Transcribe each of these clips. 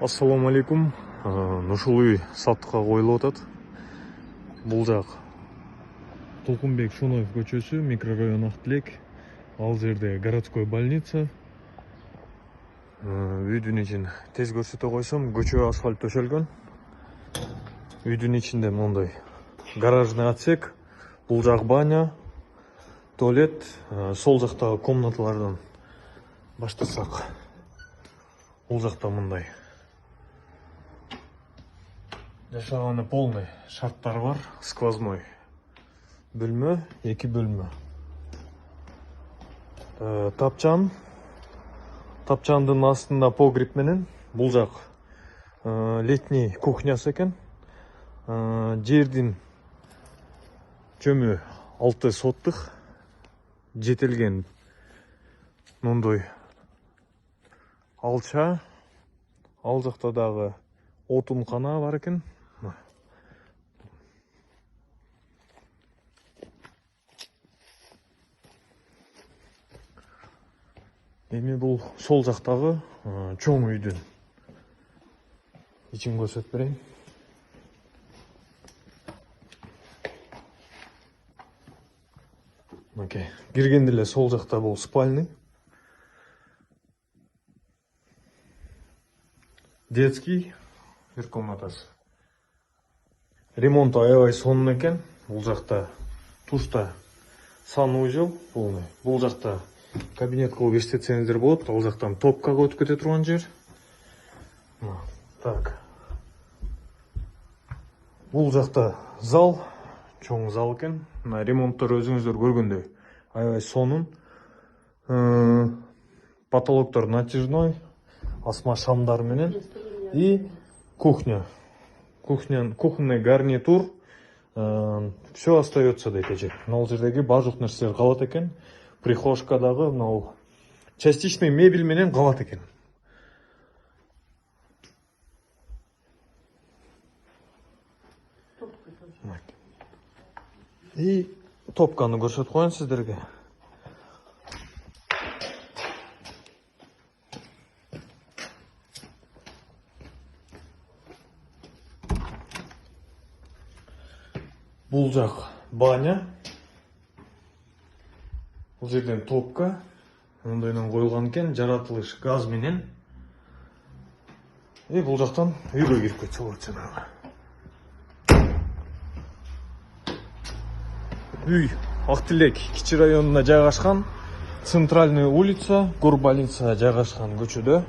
Ассаламу алейкум. Ушул үй сатыкка коюлуп атат. Бул жак Толкунбек Шоноев көчөсү, микрорайон Актилек. Ал жерде городской больница. Үйдүн ичин тез көрсөтө койсом, көчө асфальт төшөлгөн. Үйдүн ичинде мондай гаражный отсек. Бул жак баня, туалет. Сол жактагы комнаталардан баштасак. Бул жакта мындай жашаганы полный шарттар бар. Сквозной бөлмө, 2 бөлмө. Тапчандын астында погреб менен. Бул жак летний кухнясы экен. Жердин жөмү 6 соттук жетелген мондой алча. Ал жакта дагы отун кана бар экен. Эми бул сол жактагы чоң үйдүн ичин көрсөтүп берейин. Киргенде эле сол жакта бул спальный. Детский бир комнатасы. Ремонт аябай сонун экен. Бул жакта тушта санузел полный. Бул жакта кабинет кылып иштетсеңиздер болот. Ал жактан топкага өтүп кете турган жер. Так. Бул жакта зал, чоң зал экен. Ремонттор өзүңүздөр көргөндөй аябай сонун. Потолоктор натяжной, асма шамдар менен и кухня. Кухонный гарнитур. Все остается дейт эже. Ал жердеги баардык нерселер калат экен. Прихожкадагы мынау частичный мебель менен калат экен. И топканы көрсөтүп коеюн сиздерге. Бул жак баня. Бул жерден топка ондойдон коюлган экен, жаратылыш газ менен. И бул жактан үйгө кирип кетсе болот жанагы. Үй Актилек кичи районуна жайгашкан. Центральный улица, горбольница жайгашкан көчөдө.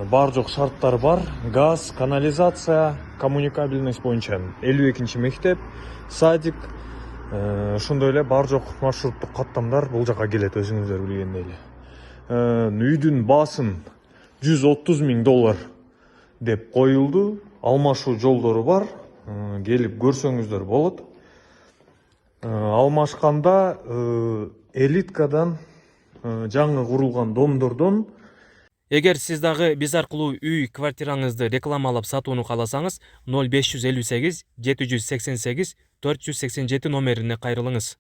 Бар жок шарттар бар. Газ, канализация, коммуникабельность боюнча 52-нчи мектеп, садик, ошондой эле бар жок маршруттук каттамдар бул жака келет, өзүңүздөр билгендей эле. Үйдүн баасын $130,000 деп коюлду. Алмашуу жолдору бар. Келип көрсөңүздөр болот. Алмашканда элиткадан жаңы курулган домдордон. Эгер сиз дагы биз аркылуу үй квартираңызды рекламалап сатууну кааласаңыз, 0558 788 487 номерине кайрылыңыз.